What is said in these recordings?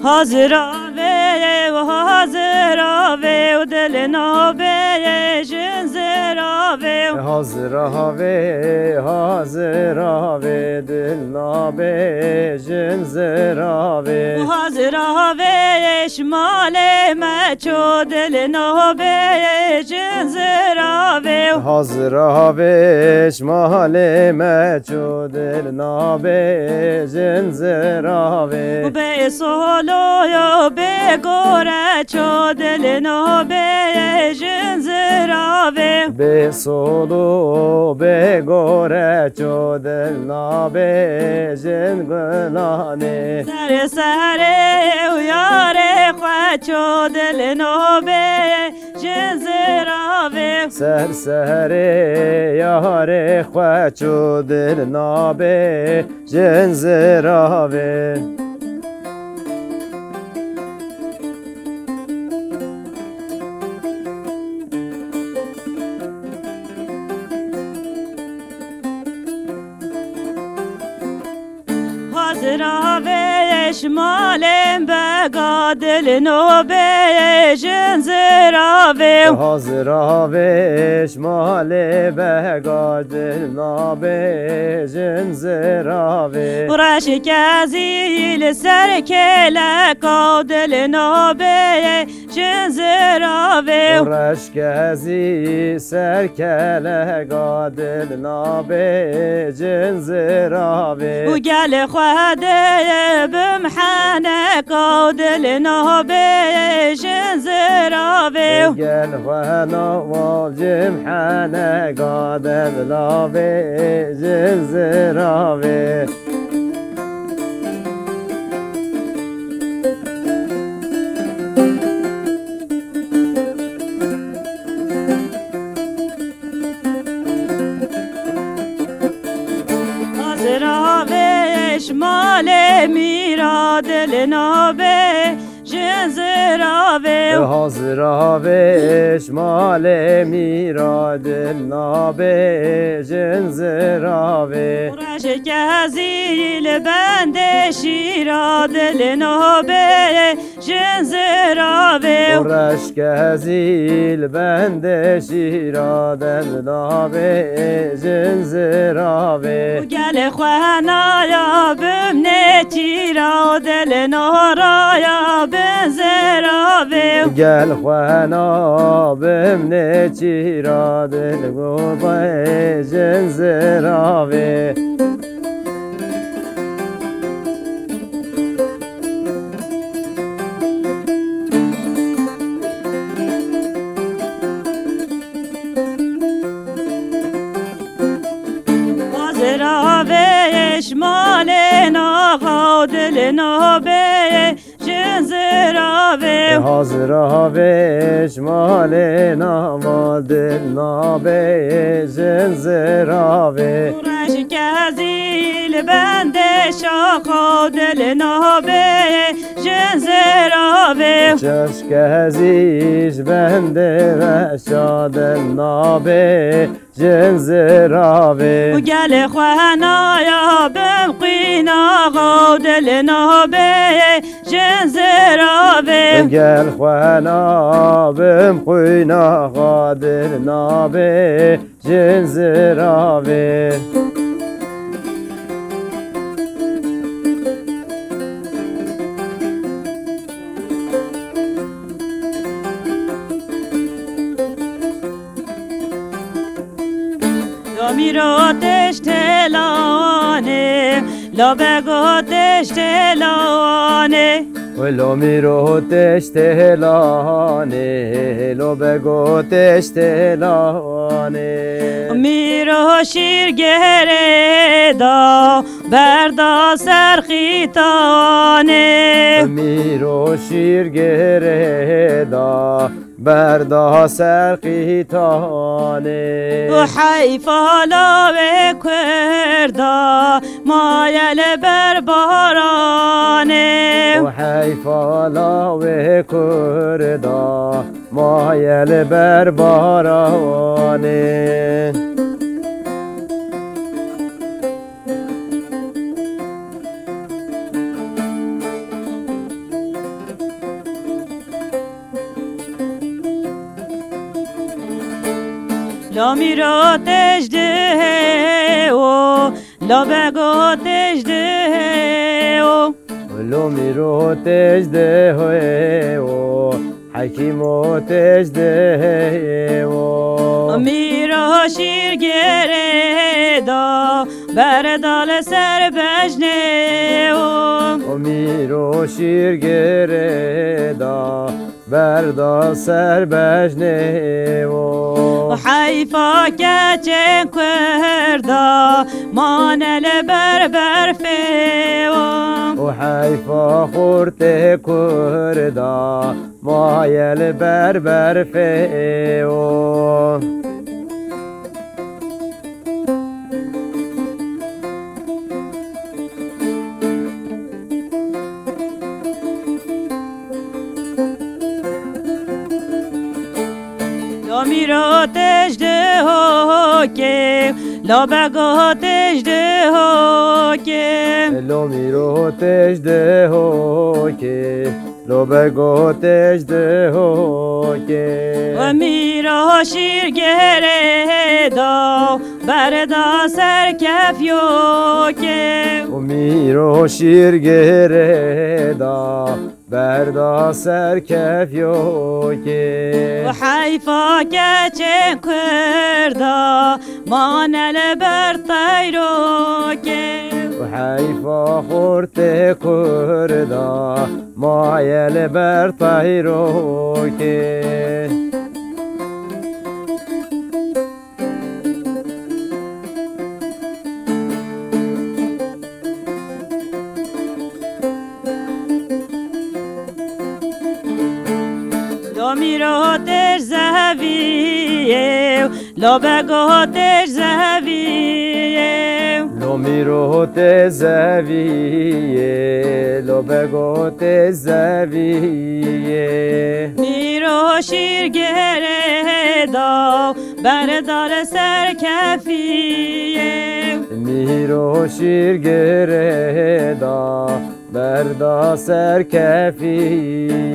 حاضراوه و دل نابه جنزراوه حاضراوه دل نابه جنزراوه حاضراوه شمال مچو دل نابه جنزراوه حاضراوه شمال مچو دل نابه جنزراوه به سولو یا به گوره چو دل نابه جنزراوه به سولو به گوره چو دل نابه جنگلانه سر سر و یاره خواه چو دل نابه جنزراوه سر سر یار خواه چو دل نابه جنزراوه حاضراوه شمالم بگا دل نوبه جنزراوه حاضراوه شمال بگا دل نابه جنزراوه رش کزیل سر کلکا دل نوبه جنزراوه رش کزی سر کلگا دل نابه جنزراوه و گل خواده بمحنک و دل نابه جنزراوه گل خوانا و جمحنه دل نابه جنزراوه شمال میرا دل نابه جنزراوه حاضراوه شمال میرا دل نابه جنزراوه رش کزیل بند شیرا دل نابه جنزراوه رش کزیل بند شیرا دل نابه جنزراوه گل خوانایا بمنه چیرا دل نارایا بنزراوه گل خوانا بمنه چیرا دل گوبه جنزراوه حاضراوه شمال ناغا دل نابه جنزراوه حاضراوه شمال ناما دل نابه جنزراوه رش کزیل بند شاخا دل نابه جنزراوه چشک عزیز بنده رشا دل نابه جنزراوه و گل خوانایا بمقین آقا دل نابه جنزراوه گل خوانا بمقین آقا دل نابه جنزراوه میرو تشتلانه لا بگو تشتلانه ولو میرو تشتلانه لو بگو تشتلانه میرو شیر گره دا بردا سرخیتانه میرو شیر گره دا بردا سرقیتانه و حیفالا و کردا مایل بر بارانه و حیفالا و کردا مایل بر بارانه میرا تجده و لا بگو تجده و لو میرو تجده و حکیمو تجده و میرا شیر گره دا بردال سر بجنه و میرو شیر گره دا بردا سر بجنه و حیفا که چه کردا مانل بربر فیو و حیفا خورت کردا مایل بربر فیو میرا تجده ها که لا بگاه تجده ها که لو میرو تجده که لو بگو تجده که و میرا شیر گره دا بردا سر کفیو که و میرو شیر گره دا بردا سر کفیو که و حیفا که چه کردا مانل بر طیرو که و حیفا خورت کردا مایل بر طیرو که لا میرا تر زهویه لا بگاه تر زهویه لو میرو تزویه لو بگو تزویه میرا شیر گره دا بردار سر کفیه میرو شیر گره دا بردا سر کفیه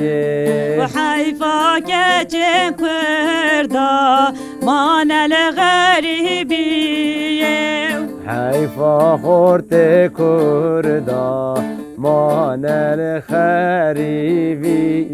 و حیفا که چه کردا مانل غریبیه حیفا خورت کردا مانل خریبی